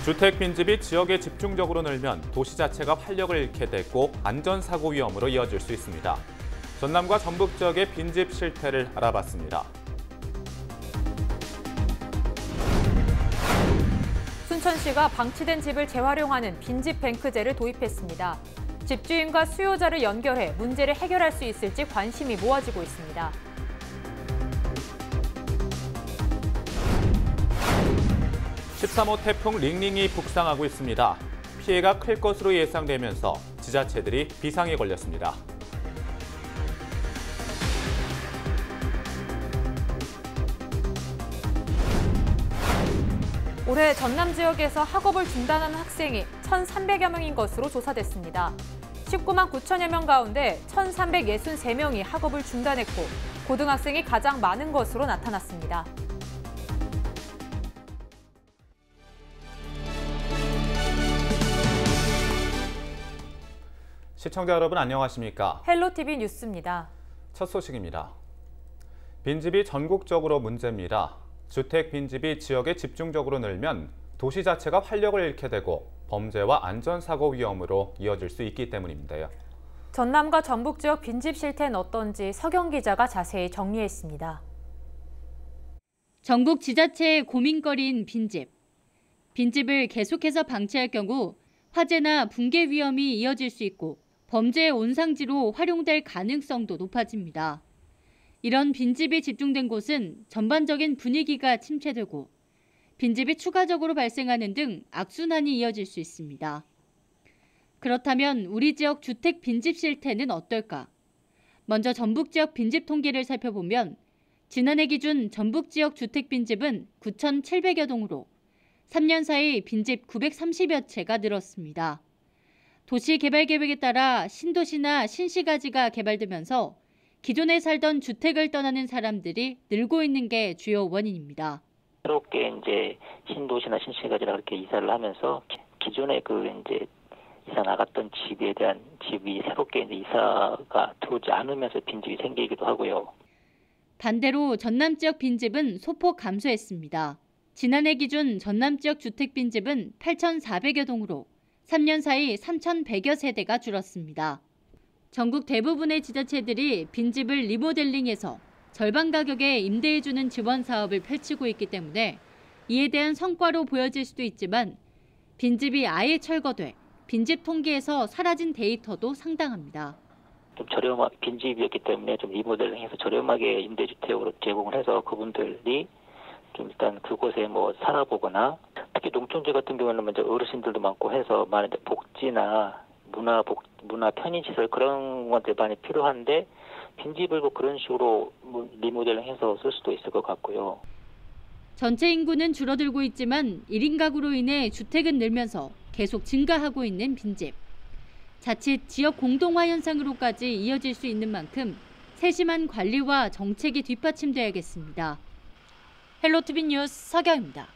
주택 빈집이 지역에 집중적으로 늘면 도시 자체가 활력을 잃게 되고 안전사고 위험으로 이어질 수 있습니다. 전남과 전북 지역의 빈집 실태를 알아봤습니다. 순천시가 방치된 집을 재활용하는 빈집 뱅크제를 도입했습니다. 집주인과 수요자를 연결해 문제를 해결할 수 있을지 관심이 모아지고 있습니다. 13호 태풍 링링이 북상하고 있습니다. 피해가 클 것으로 예상되면서 지자체들이 비상에 걸렸습니다. 올해 전남 지역에서 학업을 중단하는 학생이 1,300여 명인 것으로 조사됐습니다. 19만 9천여 명 가운데 1,363명이 학업을 중단했고 고등학생이 가장 많은 것으로 나타났습니다. 시청자 여러분 안녕하십니까? 헬로티비 뉴스입니다. 첫 소식입니다. 빈집이 전국적으로 문제입니다. 주택 빈집이 지역에 집중적으로 늘면 도시 자체가 활력을 잃게 되고 범죄와 안전사고 위험으로 이어질 수 있기 때문인데요. 전남과 전북 지역 빈집 실태는 어떤지 서경 기자가 자세히 정리했습니다. 전국 지자체의 고민거리인 빈집. 빈집을 계속해서 방치할 경우 화재나 붕괴 위험이 이어질 수 있고 범죄의 온상지로 활용될 가능성도 높아집니다. 이런 빈집이 집중된 곳은 전반적인 분위기가 침체되고 빈집이 추가적으로 발생하는 등 악순환이 이어질 수 있습니다. 그렇다면 우리 지역 주택 빈집 실태는 어떨까? 먼저 전북 지역 빈집 통계를 살펴보면 지난해 기준 전북 지역 주택 빈집은 9,700여 동으로 3년 사이 빈집 930여 채가 늘었습니다. 도시개발계획에 따라 신도시나 신시가지가 개발되면서 기존에 살던 주택을 떠나는 사람들이 늘고 있는 게 주요 원인입니다. 새롭게 이제 신도시나 신시가지라 그렇게 이사를 하면서 기존에 이제 이사 나갔던 집이 새롭게 이제 이사가 들어오지 않으면서 빈집이 생기기도 하고요. 반대로 전남 지역 빈집은 소폭 감소했습니다. 지난해 기준 전남 지역 주택 빈집은 8,400여 동으로 3년 사이 3,100여 세대가 줄었습니다. 전국 대부분의 지자체들이 빈집을 리모델링해서 절반 가격에 임대해주는 지원 사업을 펼치고 있기 때문에 이에 대한 성과로 보여질 수도 있지만 빈집이 아예 철거돼 빈집 통계에서 사라진 데이터도 상당합니다. 좀 저렴한 빈집이었기 때문에 좀 리모델링해서 저렴하게 임대주택으로 제공을 해서 그분들이 좀 일단 그곳에 살아보거나 특히 농촌지 같은 경우는 먼저 어르신들도 많고 해서 만약에 복지나 문화 편의시설 그런 것들 많이 필요한데 빈집을 그런 식으로 리모델링해서 쓸 수도 있을 것 같고요. 전체 인구는 줄어들고 있지만 1인 가구로 인해 주택은 늘면서 계속 증가하고 있는 빈집. 자칫 지역 공동화 현상으로까지 이어질 수 있는 만큼 세심한 관리와 정책이 뒷받침돼야겠습니다. 헬로티비 뉴스 서경입니다.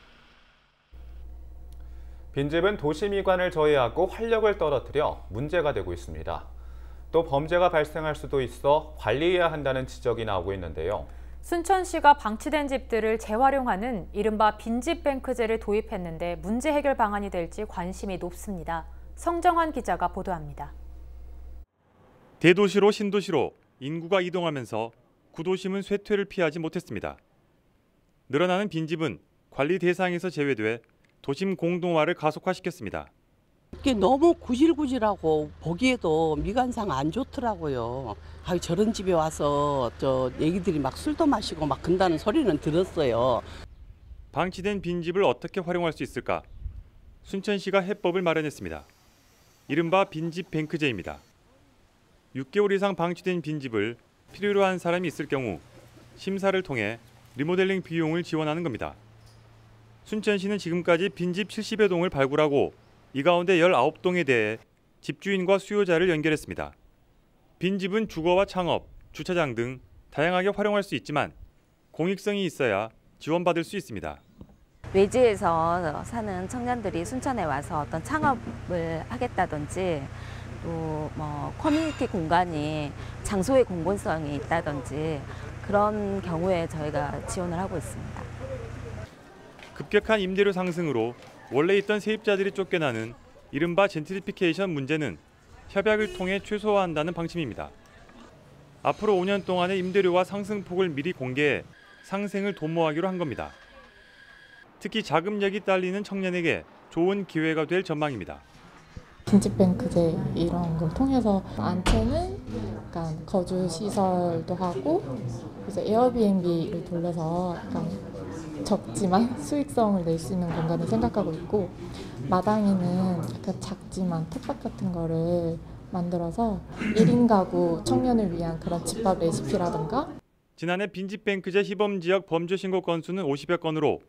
빈집은 도시 미관을 저해하고 활력을 떨어뜨려 문제가 되고 있습니다. 또 범죄가 발생할 수도 있어 관리해야 한다는 지적이 나오고 있는데요. 순천시가 방치된 집들을 재활용하는 이른바 빈집 뱅크제를 도입했는데 문제 해결 방안이 될지 관심이 높습니다. 성정환 기자가 보도합니다. 대도시로 신도시로 인구가 이동하면서 구도심은 쇠퇴를 피하지 못했습니다. 늘어나는 빈집은 관리 대상에서 제외돼 도심 공동화를 가속화시켰습니다. 이게 너무 구질구질하고 보기에도 미관상 안 좋더라고요. 저런 집에 와서 애기들이 막 술도 마시고 막 근다는 소리는 들었어요. 방치된 빈집을 어떻게 활용할 수 있을까? 순천시가 해법을 마련했습니다. 이른바 빈집 뱅크제입니다. 6개월 이상 방치된 빈집을 필요로 한 사람이 있을 경우 심사를 통해 리모델링 비용을 지원하는 겁니다. 순천시는 지금까지 빈집 70여 동을 발굴하고 이 가운데 19동에 대해 집주인과 수요자를 연결했습니다. 빈집은 주거와 창업, 주차장 등 다양하게 활용할 수 있지만 공익성이 있어야 지원받을 수 있습니다. 외지에서 사는 청년들이 순천에 와서 어떤 창업을 하겠다든지 또 커뮤니티 공간이 장소의 공공성이 있다든지 그런 경우에 저희가 지원을 하고 있습니다. 급격한 임대료 상승으로 원래 있던 세입자들이 쫓겨나는 이른바 젠트리피케이션 문제는 협약을 통해 최소화한다는 방침입니다. 앞으로 5년 동안의 임대료와 상승폭을 미리 공개해 상생을 도모하기로 한 겁니다. 특히 자금력이 딸리는 청년에게 좋은 기회가 될 전망입니다. 빈집뱅크제 이런 걸 통해서 안채는 약간 거주 시설도 하고 이제 에어비앤비를 돌려서 약간 적지만 수익성을 낼 수 있는 공간을 생각하고 있고, 마당에는 약간 작지만 텃밭 같은 거를 만들어서 1인 가구 청년을 위한 그런 집밥 레시피라든가. 지난해 빈집뱅크제 시범지역 범죄 신고 건수는 50여 건으로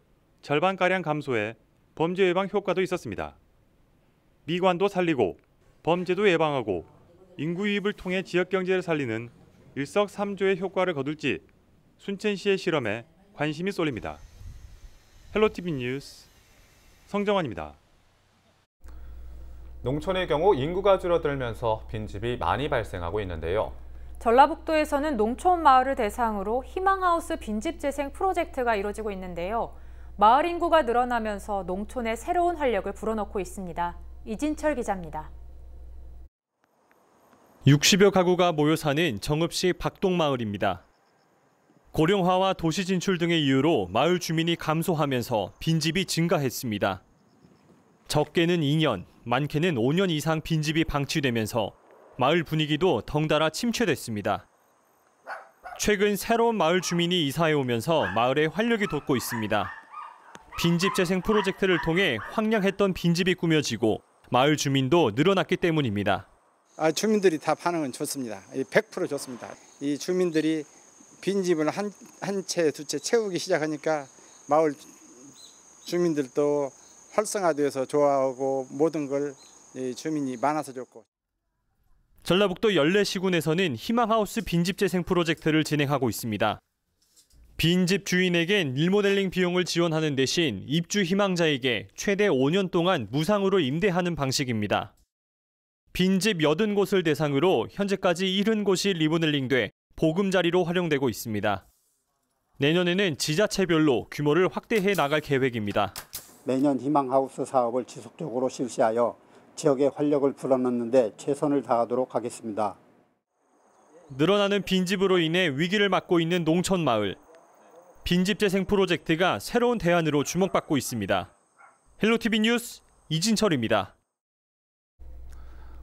절반가량 감소해 범죄 예방 효과도 있었습니다. 미관도 살리고 범죄도 예방하고 인구 유입을 통해 지역 경제를 살리는 일석삼조의 효과를 거둘지 순천시의 실험에 관심이 쏠립니다. 헬로티비 뉴스 성정환입니다. 농촌의 경우 인구가 줄어들면서 빈집이 많이 발생하고 있는데요. 전라북도에서는 농촌 마을을 대상으로 희망하우스 빈집 재생 프로젝트가 이루어지고 있는데요. 마을 인구가 늘어나면서 농촌에 새로운 활력을 불어넣고 있습니다. 이진철 기자입니다. 60여 가구가 모여 사는 정읍시 박동마을입니다. 고령화와 도시 진출 등의 이유로 마을 주민이 감소하면서 빈집이 증가했습니다. 적게는 2년, 많게는 5년 이상 빈집이 방치되면서 마을 분위기도 덩달아 침체됐습니다. 최근 새로운 마을 주민이 이사해 오면서 마을에 활력이 돋고 있습니다. 빈집 재생 프로젝트를 통해 황량했던 빈집이 꾸며지고 마을 주민도 늘어났기 때문입니다. 주민들이 다 반응은 좋습니다. 100% 좋습니다. 이 주민들이 빈집을 한 채, 두 채 채우기 시작하니까 마을 주민들도 활성화되어서 좋아하고 모든 걸 주민이 많아서 좋고. 전라북도 14시군에서는 희망하우스 빈집 재생 프로젝트를 진행하고 있습니다. 빈집 주인에겐 리모델링 비용을 지원하는 대신 입주 희망자에게 최대 5년 동안 무상으로 임대하는 방식입니다. 빈집 80곳을 대상으로 현재까지 70곳이 리모델링돼 보금자리로 활용되고 있습니다. 내년에는 지자체별로 규모를 확대해 나갈 계획입니다. 매년 희망하우스 사업을 지속적으로 실시하여 지역의 활력을 불어넣는 데 최선을 다하도록 하겠습니다. 늘어나는 빈집으로 인해 위기를 맞고 있는 농촌 마을. 빈집 재생 프로젝트가 새로운 대안으로 주목받고 있습니다. 헬로티비 뉴스 이진철입니다.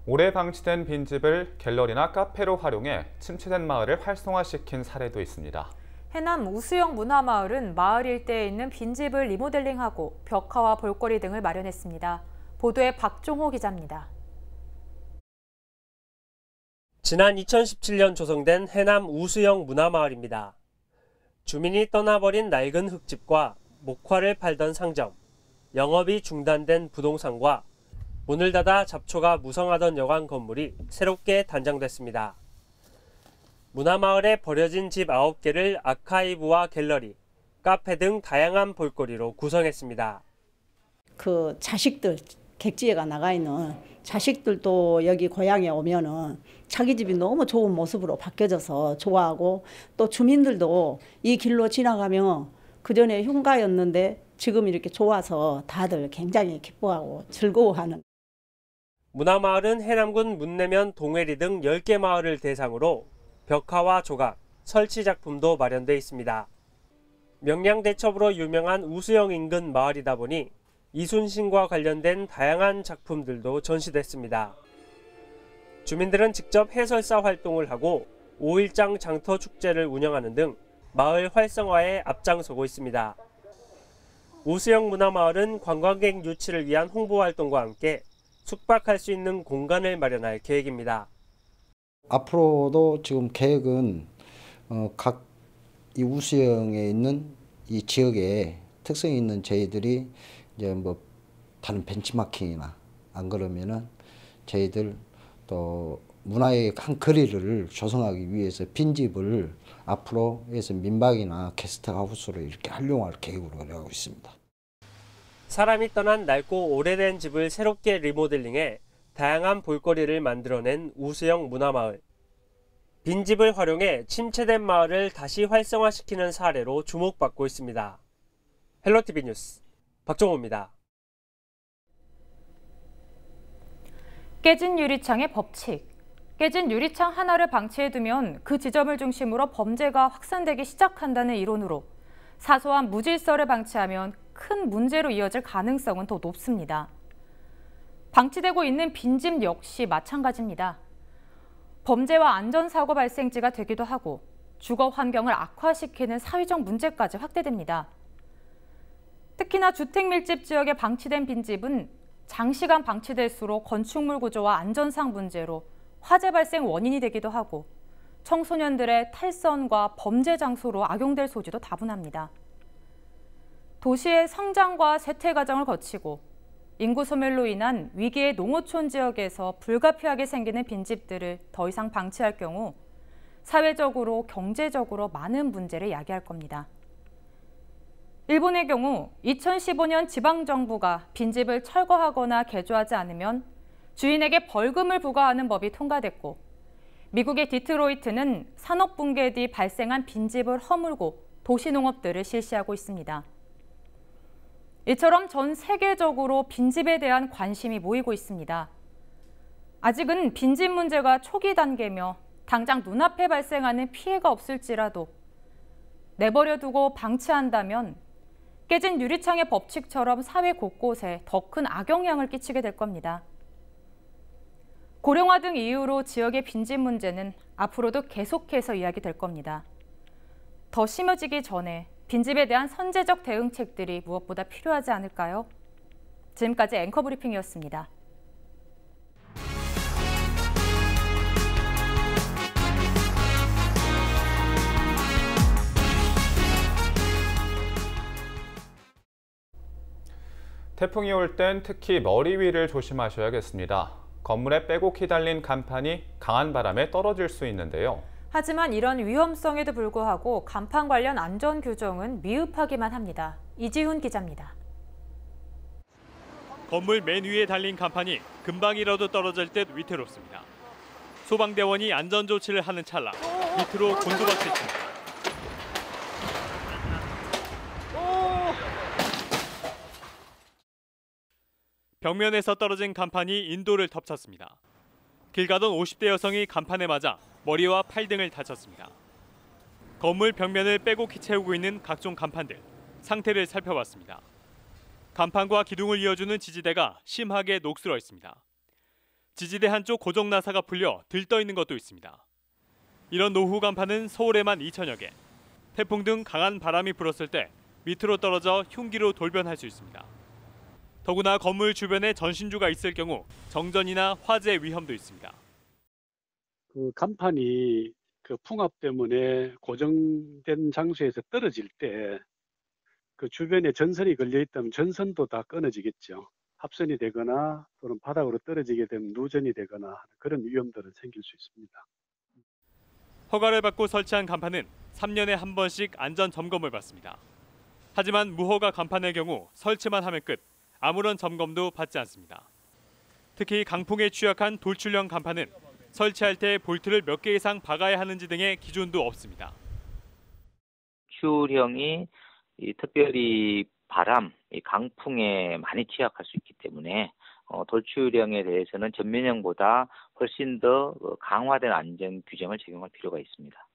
오래 방치된 빈집을 갤러리나 카페로 활용해 침체된 마을을 활성화시킨 사례도 있습니다. 해남 우수영 문화마을은 마을 일대에 있는 빈집을 리모델링하고 벽화와 볼거리 등을 마련했습니다. 보도에 박종호 기자입니다. 지난 2017년 조성된 해남 우수영 문화마을입니다. 주민이 떠나버린 낡은 흙집과 목화를 팔던 상점, 영업이 중단된 부동산과 문을 닫아 잡초가 무성하던 여관 건물이 새롭게 단장됐습니다. 문화마을에 버려진 집 9개를 아카이브와 갤러리, 카페 등 다양한 볼거리로 구성했습니다. 그 자식들, 객지에가 나가 있는 자식들도 여기 고향에 오면은 자기 집이 너무 좋은 모습으로 바뀌어져서 좋아하고, 또 주민들도 이 길로 지나가면 그전에 흉가였는데 지금 이렇게 좋아서 다들 굉장히 기뻐하고 즐거워하는. 문화마을은 해남군 문내면 동해리 등 10개 마을을 대상으로 벽화와 조각, 설치 작품도 마련돼 있습니다. 명량대첩으로 유명한 우수영 인근 마을이다 보니 이순신과 관련된 다양한 작품들도 전시됐습니다. 주민들은 직접 해설사 활동을 하고 5일장 장터 축제를 운영하는 등 마을 활성화에 앞장서고 있습니다. 우수영 문화마을은 관광객 유치를 위한 홍보 활동과 함께 숙박할 수 있는 공간을 마련할 계획입니다. 앞으로도 지금 계획은 각 이 우수영에 있는 이 지역에 특성이 있는 저희들이 이제 뭐 다른 벤치마킹이나 안 그러면은 저희들 또 문화의 한 거리를 조성하기 위해서 빈집을 앞으로 해서 민박이나 게스트하우스로 이렇게 활용할 계획으로 하고 있습니다. 사람이 떠난 낡고 오래된 집을 새롭게 리모델링해 다양한 볼거리를 만들어낸 우수영 문화마을. 빈집을 활용해 침체된 마을을 다시 활성화시키는 사례로 주목받고 있습니다. 헬로티비 뉴스 박종호입니다. 깨진 유리창의 법칙. 깨진 유리창 하나를 방치해두면 그 지점을 중심으로 범죄가 확산되기 시작한다는 이론으로 사소한 무질서를 방치하면 큰 문제로 이어질 가능성은 더 높습니다. 방치되고 있는 빈집 역시 마찬가지입니다. 범죄와 안전사고 발생지가 되기도 하고 주거 환경을 악화시키는 사회적 문제까지 확대됩니다. 특히나 주택 밀집 지역에 방치된 빈집은 장시간 방치될수록 건축물 구조와 안전상 문제로 화재 발생 원인이 되기도 하고 청소년들의 탈선과 범죄 장소로 악용될 소지도 다분합니다. 도시의 성장과 쇠퇴 과정을 거치고 인구 소멸로 인한 위기의 농어촌 지역에서 불가피하게 생기는 빈집들을 더 이상 방치할 경우 사회적으로, 경제적으로 많은 문제를 야기할 겁니다. 일본의 경우 2015년 지방정부가 빈집을 철거하거나 개조하지 않으면 주인에게 벌금을 부과하는 법이 통과됐고, 미국의 디트로이트는 산업 붕괴 뒤 발생한 빈집을 허물고 도시농업들을 실시하고 있습니다. 이처럼 전 세계적으로 빈집에 대한 관심이 모이고 있습니다. 아직은 빈집 문제가 초기 단계며 당장 눈앞에 발생하는 피해가 없을지라도 내버려두고 방치한다면 깨진 유리창의 법칙처럼 사회 곳곳에 더 큰 악영향을 끼치게 될 겁니다. 고령화 등 이유로 지역의 빈집 문제는 앞으로도 계속해서 이야기될 겁니다. 더 심해지기 전에 빈집에 대한 선제적 대응책들이 무엇보다 필요하지 않을까요? 지금까지 앵커 브리핑이었습니다. 태풍이 올 땐 특히 머리 위를 조심하셔야겠습니다. 건물에 빼곡히 달린 간판이 강한 바람에 떨어질 수 있는데요. 하지만 이런 위험성에도 불구하고 간판 관련 안전 규정은 미흡하기만 합니다. 이지훈 기자입니다. 건물 맨 위에 달린 간판이 금방이라도 떨어질 듯 위태롭습니다. 소방대원이 안전 조치를 하는 찰나 밑으로 곤두박질칩니다. 벽면에서 떨어진 간판이 인도를 덮쳤습니다. 길 가던 50대 여성이 간판에 맞아 머리와 팔 등을 다쳤습니다. 건물 벽면을 빼곡히 채우고 있는 각종 간판들, 상태를 살펴봤습니다. 간판과 기둥을 이어주는 지지대가 심하게 녹슬어 있습니다. 지지대 한쪽 고정 나사가 풀려 들떠 있는 것도 있습니다. 이런 노후 간판은 서울에만 2,000여 개. 태풍 등 강한 바람이 불었을 때 밑으로 떨어져 흉기로 돌변할 수 있습니다. 더구나 건물 주변에 전신주가 있을 경우 정전이나 화재 위험도 있습니다. 그 간판이 그 풍압 때문에 고정된 장소에서 떨어질 때 그 주변에 전선이 걸려 있다면 전선도 다 끊어지겠죠. 합선이 되거나 또는 바닥으로 떨어지게 되면 누전이 되거나 그런 위험들은 생길 수 있습니다. 허가를 받고 설치한 간판은 3년에 한 번씩 안전 점검을 받습니다. 하지만 무허가 간판의 경우 설치만 하면 끝, 아무런 점검도 받지 않습니다. 특히 강풍에 취약한 돌출형 간판은 설치할 때 볼트를 몇 개 이상 박아야 하는지 등의 기준도 없습니다. 큐형이 특별히 바람, 강풍에 많이 취약할 수 있기 때문에 돌출형에 대해서는 전면형보다 훨씬 더 강화된 안전 규정을 적용할 필요가 있습니다.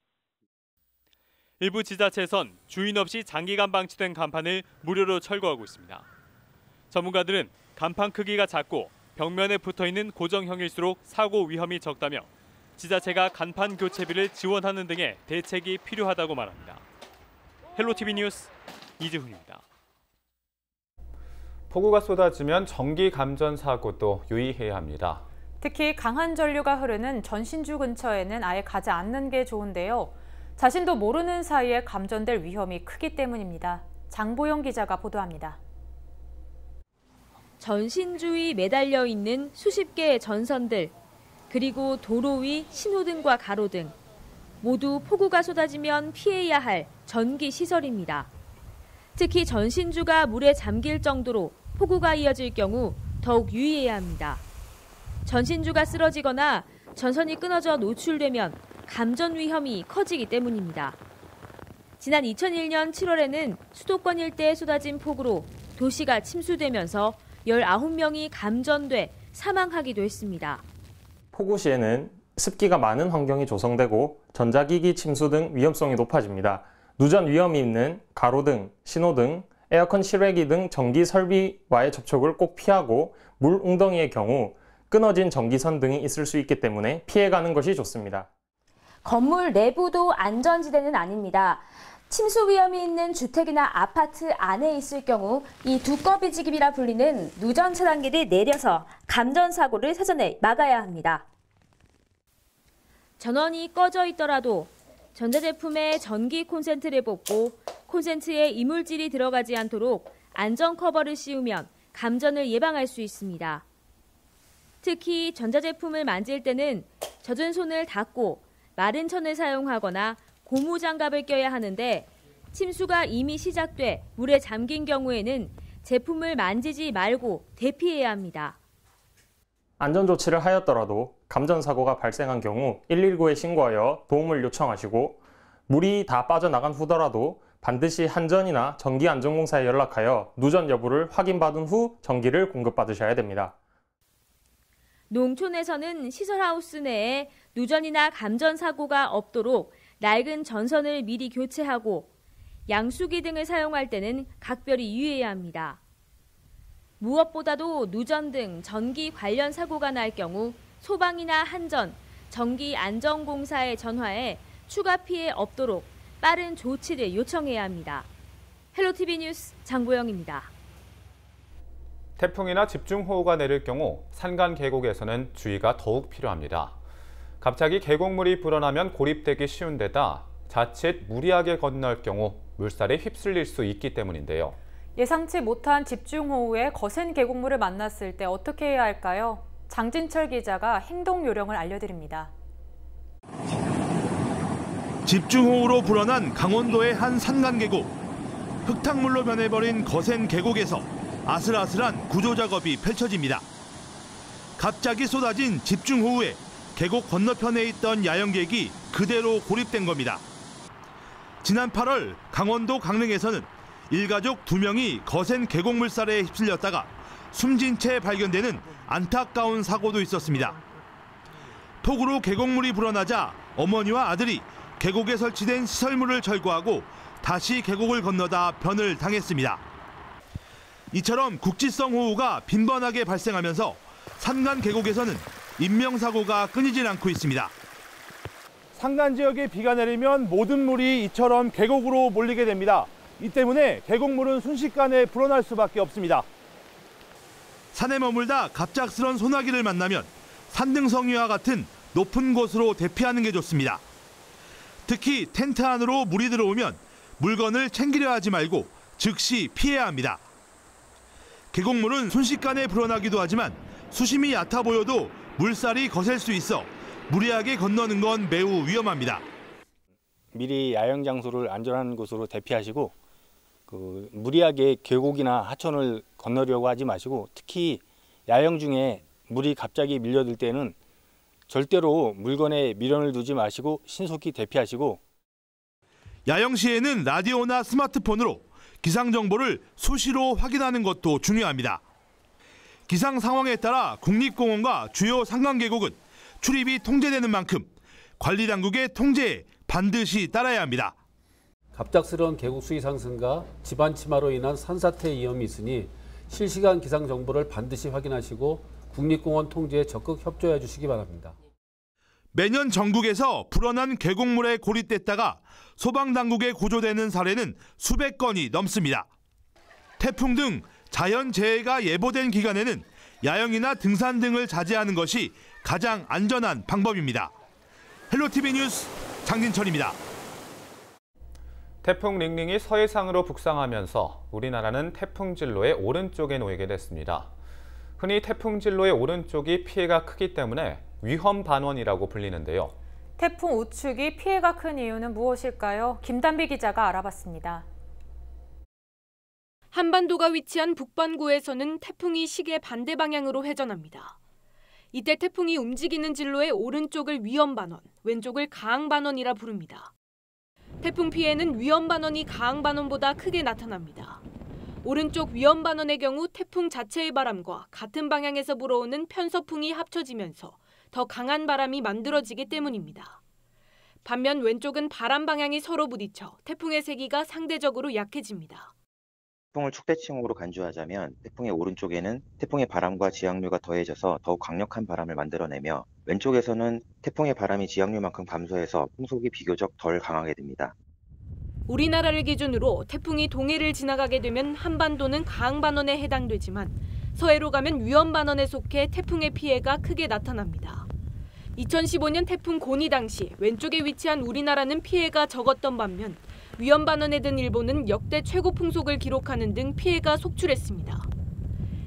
일부 지자체에선 주인 없이 장기간 방치된 간판을 무료로 철거하고 있습니다. 전문가들은 간판 크기가 작고 벽면에 붙어있는 고정형일수록 사고 위험이 적다며 지자체가 간판 교체비를 지원하는 등의 대책이 필요하다고 말합니다. 헬로티비 뉴스 이지훈입니다. 폭우가 쏟아지면 전기 감전 사고도 유의해야 합니다. 특히 강한 전류가 흐르는 전신주 근처에는 아예 가지 않는 게 좋은데요. 자신도 모르는 사이에 감전될 위험이 크기 때문입니다. 장보영 기자가 보도합니다. 전신주에 매달려 있는 수십 개의 전선들, 그리고 도로 위 신호등과 가로등, 모두 폭우가 쏟아지면 피해야 할 전기 시설입니다. 특히 전신주가 물에 잠길 정도로 폭우가 이어질 경우 더욱 유의해야 합니다. 전신주가 쓰러지거나 전선이 끊어져 노출되면 감전 위험이 커지기 때문입니다. 지난 2001년 7월에는 수도권 일대에 쏟아진 폭우로 도시가 침수되면서 19명이 감전돼 사망하기도 했습니다. 폭우 시에는 습기가 많은 환경이 조성되고 전자기기 침수 등 위험성이 높아집니다. 누전 위험이 있는 가로등, 신호등, 에어컨 실외기 등 전기 설비와의 접촉을 꼭 피하고 물 웅덩이의 경우 끊어진 전기선 등이 있을 수 있기 때문에 피해가는 것이 좋습니다. 건물 내부도 안전지대는 아닙니다. 침수 위험이 있는 주택이나 아파트 안에 있을 경우 이 두꺼비지기비라 불리는 누전 차단기를 내려서 감전사고를 사전에 막아야 합니다. 전원이 꺼져 있더라도 전자제품에 전기 콘센트를 뽑고 콘센트에 이물질이 들어가지 않도록 안전 커버를 씌우면 감전을 예방할 수 있습니다. 특히 전자제품을 만질 때는 젖은 손을 닦고 마른 천을 사용하거나 고무장갑을 껴야 하는데 침수가 이미 시작돼 물에 잠긴 경우에는 제품을 만지지 말고 대피해야 합니다. 안전조치를 하였더라도 감전사고가 발생한 경우 119에 신고하여 도움을 요청하시고 물이 다 빠져나간 후더라도 반드시 한전이나 전기안전공사에 연락하여 누전 여부를 확인받은 후 전기를 공급받으셔야 됩니다. 농촌에서는 시설하우스 내에 누전이나 감전 사고가 없도록 낡은 전선을 미리 교체하고 양수기 등을 사용할 때는 각별히 유의해야 합니다. 무엇보다도 누전 등 전기 관련 사고가 날 경우 소방이나 한전, 전기안전공사에 전화해 추가 피해 없도록 빠른 조치를 요청해야 합니다. 헬로티비 뉴스 장보영입니다. 태풍이나 집중호우가 내릴 경우 산간 계곡에서는 주의가 더욱 필요합니다. 갑자기 계곡물이 불어나면 고립되기 쉬운 데다 자칫 무리하게 건널 경우 물살에 휩쓸릴 수 있기 때문인데요. 예상치 못한 집중호우에 거센 계곡물을 만났을 때 어떻게 해야 할까요? 장진철 기자가 행동 요령을 알려드립니다. 집중호우로 불어난 강원도의 한 산간 계곡. 흙탕물로 변해버린 거센 계곡에서 아슬아슬한 구조 작업이 펼쳐집니다. 갑자기 쏟아진 집중호우에 계곡 건너편에 있던 야영객이 그대로 고립된 겁니다. 지난 8월 강원도 강릉에서는 일가족 2명이 거센 계곡 물살에 휩쓸렸다가 숨진 채 발견되는 안타까운 사고도 있었습니다. 폭우로 계곡물이 불어나자 어머니와 아들이 계곡에 설치된 시설물을 철거하고 다시 계곡을 건너다 변을 당했습니다. 이처럼 국지성 호우가 빈번하게 발생하면서 산간 계곡에서는 인명사고가 끊이질 않고 있습니다. 산간 지역에 비가 내리면 모든 물이 이처럼 계곡으로 몰리게 됩니다. 이 때문에 계곡물은 순식간에 불어날 수밖에 없습니다. 산에 머물다 갑작스런 소나기를 만나면 산등성이와 같은 높은 곳으로 대피하는 게 좋습니다. 특히 텐트 안으로 물이 들어오면 물건을 챙기려 하지 말고 즉시 피해야 합니다. 계곡물은 순식간에 불어나기도 하지만 수심이 얕아 보여도 물살이 거셀 수 있어 무리하게 건너는 건 매우 위험합니다. 미리 야영 장소를 안전한 곳으로 대피하시고 무리하게 계곡이나 하천을 건너려고 하지 마시고 특히 야영 중에 물이 갑자기 밀려들 때는 절대로 물건에 미련을 두지 마시고 신속히 대피하시고 야영 시에는 라디오나 스마트폰으로 기상 정보를 수시로 확인하는 것도 중요합니다. 기상 상황에 따라 국립공원과 주요 산간계곡은 출입이 통제되는 만큼 관리 당국의 통제에 반드시 따라야 합니다. 갑작스러운 계곡 수위 상승과 지반 침하로 인한 산사태 위험이 있으니 실시간 기상 정보를 반드시 확인하시고 국립공원 통제에 적극 협조해 주시기 바랍니다. 매년 전국에서 불어난 계곡물에 고립됐다가 소방당국에 구조되는 사례는 수백 건이 넘습니다. 태풍 등 자연재해가 예보된 기간에는 야영이나 등산 등을 자제하는 것이 가장 안전한 방법입니다. 헬로티비 뉴스 장진철입니다. 태풍 링링이 서해상으로 북상하면서 우리나라는 태풍 진로의 오른쪽에 놓이게 됐습니다. 흔히 태풍 진로의 오른쪽이 피해가 크기 때문에 위험 반원이라고 불리는데요. 태풍 우측이 피해가 큰 이유는 무엇일까요? 김단비 기자가 알아봤습니다. 한반도가 위치한 북반구에서는 태풍이 시계 반대 방향으로 회전합니다. 이때 태풍이 움직이는 진로의 오른쪽을 위험 반원, 왼쪽을 강한 반원이라 부릅니다. 태풍 피해는 위험 반원이 강한 반원보다 크게 나타납니다. 오른쪽 위험반원의 경우 태풍 자체의 바람과 같은 방향에서 불어오는 편서풍이 합쳐지면서 더 강한 바람이 만들어지기 때문입니다. 반면 왼쪽은 바람 방향이 서로 부딪혀 태풍의 세기가 상대적으로 약해집니다. 태풍을 축대칭으로 간주하자면 태풍의 오른쪽에는 태풍의 바람과 지하류가 더해져서 더욱 강력한 바람을 만들어내며 왼쪽에서는 태풍의 바람이 지하류만큼 감소해서 풍속이 비교적 덜 강하게 됩니다. 우리나라를 기준으로 태풍이 동해를 지나가게 되면 한반도는 강반원에 해당되지만 서해로 가면 위험반원에 속해 태풍의 피해가 크게 나타납니다. 2015년 태풍 고니 당시 왼쪽에 위치한 우리나라는 피해가 적었던 반면 위험반원에 든 일본은 역대 최고 풍속을 기록하는 등 피해가 속출했습니다.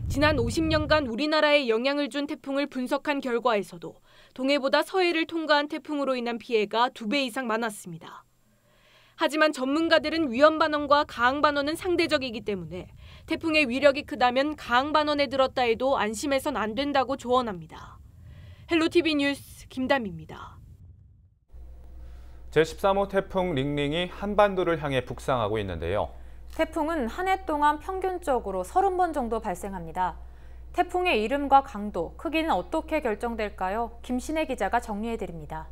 지난 50년간 우리나라에 영향을 준 태풍을 분석한 결과에서도 동해보다 서해를 통과한 태풍으로 인한 피해가 2배 이상 많았습니다. 하지만 전문가들은 위험반원과 강반원은 상대적이기 때문에 태풍의 위력이 크다면 강반원에 들었다 해도 안심해선 안 된다고 조언합니다. 헬로티비 뉴스 김담입니다. 제13호 태풍 링링이 한반도를 향해 북상하고 있는데요. 태풍은 한 해 동안 평균적으로 30번 정도 발생합니다. 태풍의 이름과 강도, 크기는 어떻게 결정될까요? 김신혜 기자가 정리해드립니다.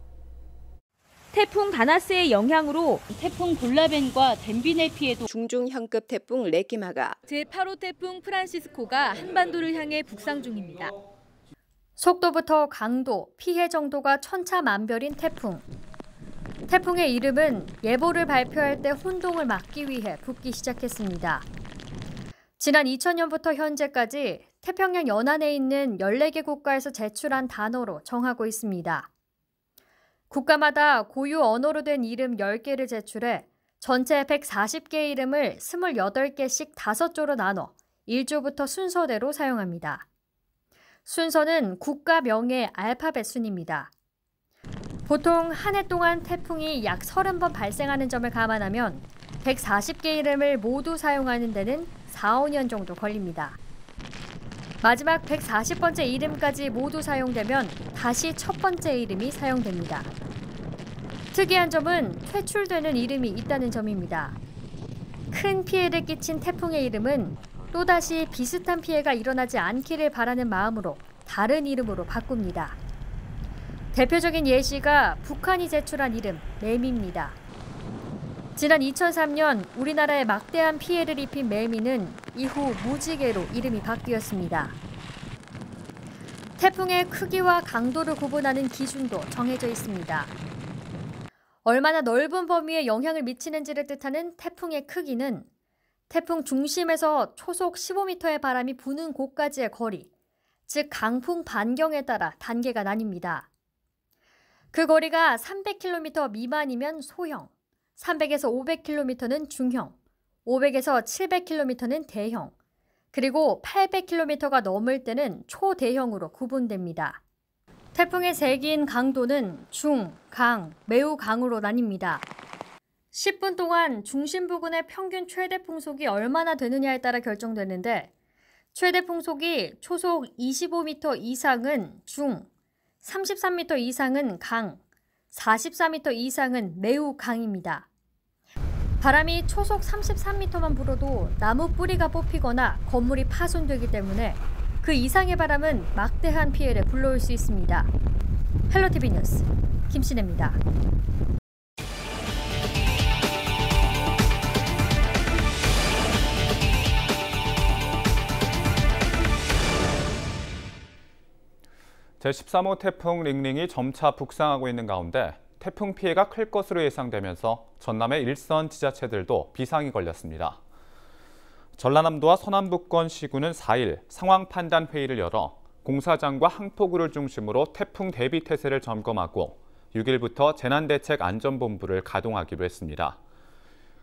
태풍 다나스의 영향으로 태풍 골라벤과 덴빈의 피해도 중중형급 태풍 레키마가 제8호 태풍 프란시스코가 한반도를 향해 북상 중입니다. 속도부터 강도, 피해 정도가 천차만별인 태풍. 태풍의 이름은 예보를 발표할 때 혼동을 막기 위해 붙기 시작했습니다. 지난 2000년부터 현재까지 태평양 연안에 있는 14개 국가에서 제출한 단어로 정하고 있습니다. 국가마다 고유 언어로 된 이름 10개를 제출해 전체 140개의 이름을 28개씩 5조로 나눠 1조부터 순서대로 사용합니다. 순서는 국가명의 알파벳 순입니다. 보통 한 해 동안 태풍이 약 30번 발생하는 점을 감안하면 140개 이름을 모두 사용하는 데는 4, 5년 정도 걸립니다. 마지막 140번째 이름까지 모두 사용되면 다시 첫 번째 이름이 사용됩니다. 특이한 점은 퇴출되는 이름이 있다는 점입니다. 큰 피해를 끼친 태풍의 이름은 또다시 비슷한 피해가 일어나지 않기를 바라는 마음으로 다른 이름으로 바꿉니다. 대표적인 예시가 북한이 제출한 이름 매미입니다. 지난 2003년 우리나라에 막대한 피해를 입힌 매미는 이후 무지개로 이름이 바뀌었습니다. 태풍의 크기와 강도를 구분하는 기준도 정해져 있습니다. 얼마나 넓은 범위에 영향을 미치는지를 뜻하는 태풍의 크기는 태풍 중심에서 초속 15m의 바람이 부는 곳까지의 거리, 즉 강풍 반경에 따라 단계가 나뉩니다. 그 거리가 300km 미만이면 소형, 300에서 500km는 중형, 500에서 700km는 대형, 그리고 800km가 넘을 때는 초대형으로 구분됩니다. 태풍의 세기인 강도는 중, 강, 매우 강으로 나뉩니다. 10분 동안 중심 부근의 평균 최대 풍속이 얼마나 되느냐에 따라 결정되는데 최대 풍속이 초속 25m 이상은 중, 33m 이상은 강, 44m 이상은 매우 강입니다. 바람이 초속 33m만 불어도 나무 뿌리가 뽑히거나 건물이 파손되기 때문에 그 이상의 바람은 막대한 피해를 불러올 수 있습니다. 헬로티비 뉴스 김신혜입니다. 제13호 태풍 링링이 점차 북상하고 있는 가운데 태풍 피해가 클 것으로 예상되면서 전남의 일선 지자체들도 비상이 걸렸습니다. 전라남도와 서남북권 시군은 4일 상황 판단 회의를 열어 공사장과 항포구를 중심으로 태풍 대비 태세를 점검하고 6일부터 재난대책안전본부를 가동하기로 했습니다.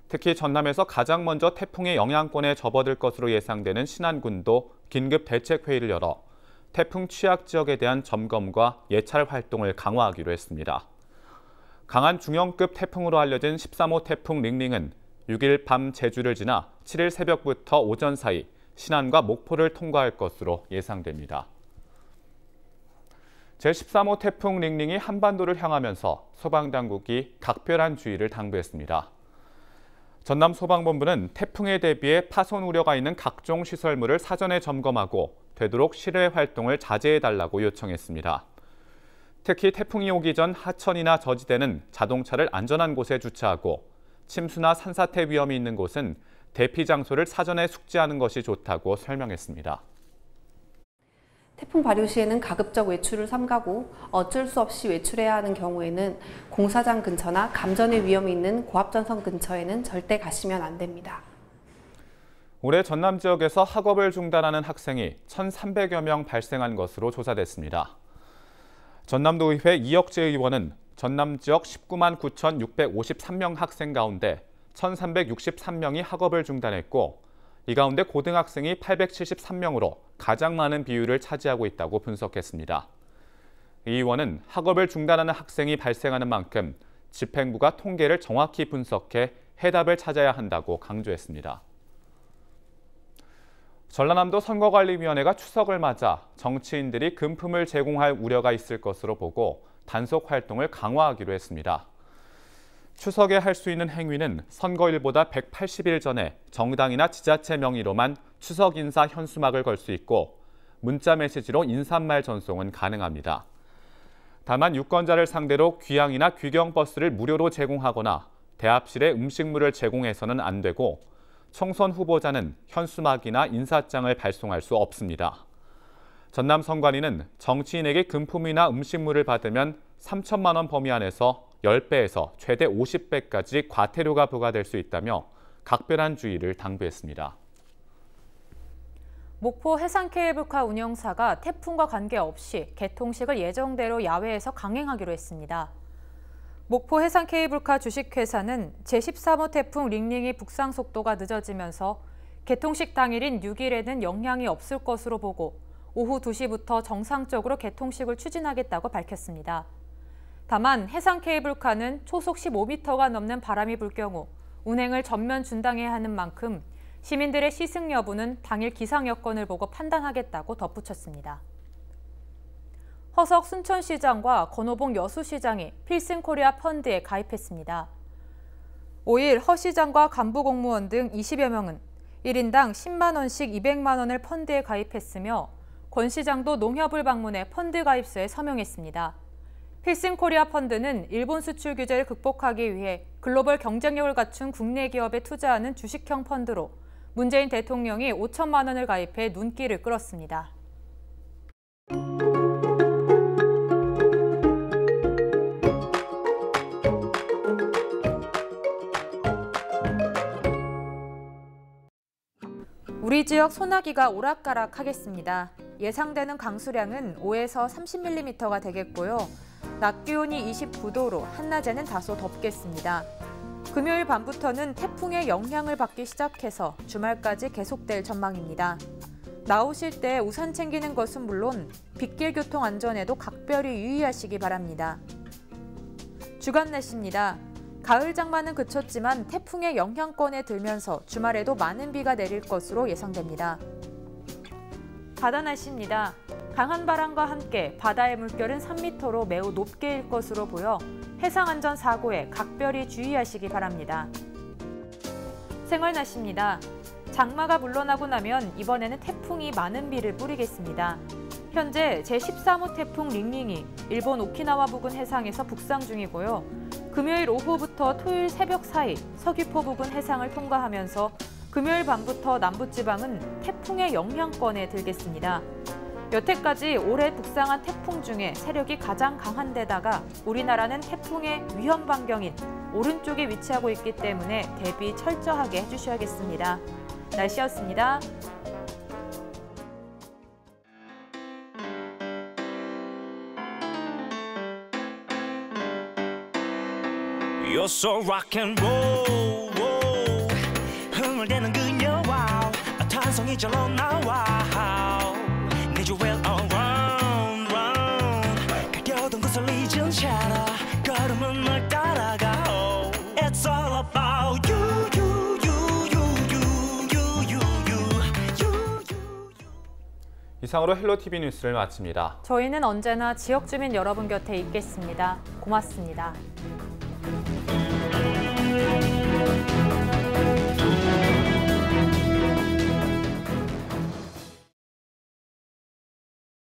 특히 전남에서 가장 먼저 태풍의 영향권에 접어들 것으로 예상되는 신안군도 긴급 대책회의를 열어 태풍 취약 지역에 대한 점검과 예찰 활동을 강화하기로 했습니다. 강한 중형급 태풍으로 알려진 13호 태풍 링링은 6일 밤 제주를 지나 7일 새벽부터 오전 사이 신안과 목포를 통과할 것으로 예상됩니다. 제13호 태풍 링링이 한반도를 향하면서 소방당국이 각별한 주의를 당부했습니다. 전남소방본부는 태풍에 대비해 파손 우려가 있는 각종 시설물을 사전에 점검하고 되도록 실외 활동을 자제해달라고 요청했습니다. 특히 태풍이 오기 전 하천이나 저지대는 자동차를 안전한 곳에 주차하고 침수나 산사태 위험이 있는 곳은 대피 장소를 사전에 숙지하는 것이 좋다고 설명했습니다. 태풍 발효 시에는 가급적 외출을 삼가고 어쩔 수 없이 외출해야 하는 경우에는 공사장 근처나 감전의 위험이 있는 고압전선 근처에는 절대 가시면 안 됩니다. 올해 전남 지역에서 학업을 중단하는 학생이 1,300여 명 발생한 것으로 조사됐습니다. 전남도의회 이혁재 의원은 전남 지역 19만 9,653명 학생 가운데 1,363명이 학업을 중단했고 이 가운데 고등학생이 873명으로 가장 많은 비율을 차지하고 있다고 분석했습니다. 이 의원은 학업을 중단하는 학생이 발생하는 만큼 집행부가 통계를 정확히 분석해 해답을 찾아야 한다고 강조했습니다. 전라남도 선거관리위원회가 추석을 맞아 정치인들이 금품을 제공할 우려가 있을 것으로 보고 단속 활동을 강화하기로 했습니다. 추석에 할 수 있는 행위는 선거일보다 180일 전에 정당이나 지자체 명의로만 추석 인사 현수막을 걸 수 있고 문자 메시지로 인사말 전송은 가능합니다. 다만 유권자를 상대로 귀향이나 귀경버스를 무료로 제공하거나 대합실에 음식물을 제공해서는 안 되고 총선 후보자는 현수막이나 인사장을 발송할 수 없습니다. 전남 선관위는 정치인에게 금품이나 음식물을 받으면 3천만 원 범위 안에서 10배에서 최대 50배까지 과태료가 부과될 수 있다며 각별한 주의를 당부했습니다. 목포 해상케이블카 운영사가 태풍과 관계없이 개통식을 예정대로 야외에서 강행하기로 했습니다. 목포 해상케이블카 주식회사는 제13호 태풍 링링이 북상 속도가 늦어지면서 개통식 당일인 6일에는 영향이 없을 것으로 보고 오후 2시부터 정상적으로 개통식을 추진하겠다고 밝혔습니다. 다만 해상케이블카는 초속 15m가 넘는 바람이 불 경우 운행을 전면 중단해야 하는 만큼 시민들의 시승 여부는 당일 기상 여건을 보고 판단하겠다고 덧붙였습니다. 허석 순천시장과 건호봉 여수시장이 필승코리아 펀드에 가입했습니다. 5일 허 시장과 간부 공무원 등 20여 명은 1인당 10만 원씩 200만 원을 펀드에 가입했으며 권 시장도 농협을 방문해 펀드 가입서에 서명했습니다. 필승코리아 펀드는 일본 수출 규제를 극복하기 위해 글로벌 경쟁력을 갖춘 국내 기업에 투자하는 주식형 펀드로 문재인 대통령이 5천만 원을 가입해 눈길을 끌었습니다. 우리 지역 소나기가 오락가락하겠습니다. 예상되는 강수량은 5에서 30mm가 되겠고요. 낮 기온이 29도로 한낮에는 다소 덥겠습니다. 금요일 밤부터는 태풍의 영향을 받기 시작해서 주말까지 계속될 전망입니다. 나오실 때 우산 챙기는 것은 물론 빗길 교통 안전에도 각별히 유의하시기 바랍니다. 주간 날씨입니다. 가을 장마는 그쳤지만 태풍의 영향권에 들면서 주말에도 많은 비가 내릴 것으로 예상됩니다. 바다 날씨입니다. 강한 바람과 함께 바다의 물결은 3m로 매우 높게 일 것으로 보여 해상안전사고에 각별히 주의하시기 바랍니다. 생활 날씨입니다. 장마가 물러나고 나면 이번에는 태풍이 많은 비를 뿌리겠습니다. 현재 제13호 태풍 링링이 일본 오키나와 부근 해상에서 북상 중이고요. 금요일 오후부터 토요일 새벽 사이 서귀포 부근 해상을 통과하면서 금요일 밤부터 남부지방은 태풍의 영향권에 들겠습니다. 여태까지 올해 북상한 태풍 중에 세력이 가장 강한 데다가 우리나라는 태풍의 위험 반경인 오른쪽에 위치하고 있기 때문에 대비 철저하게 해주셔야겠습니다. 날씨였습니다. You're so rock and roll, roll. 흥을 내는 그녀와 탄성이 절로 나와 내 주위를 around, round 가려던 곳을 잊은 채로 걸음은 널 따라가 oh. It's all about you, you, you, you, you, you, you, you. 이상으로 헬로티비 뉴스를 마칩니다. 저희는 언제나 지역 주민 여러분 곁에 있겠습니다. 고맙습니다.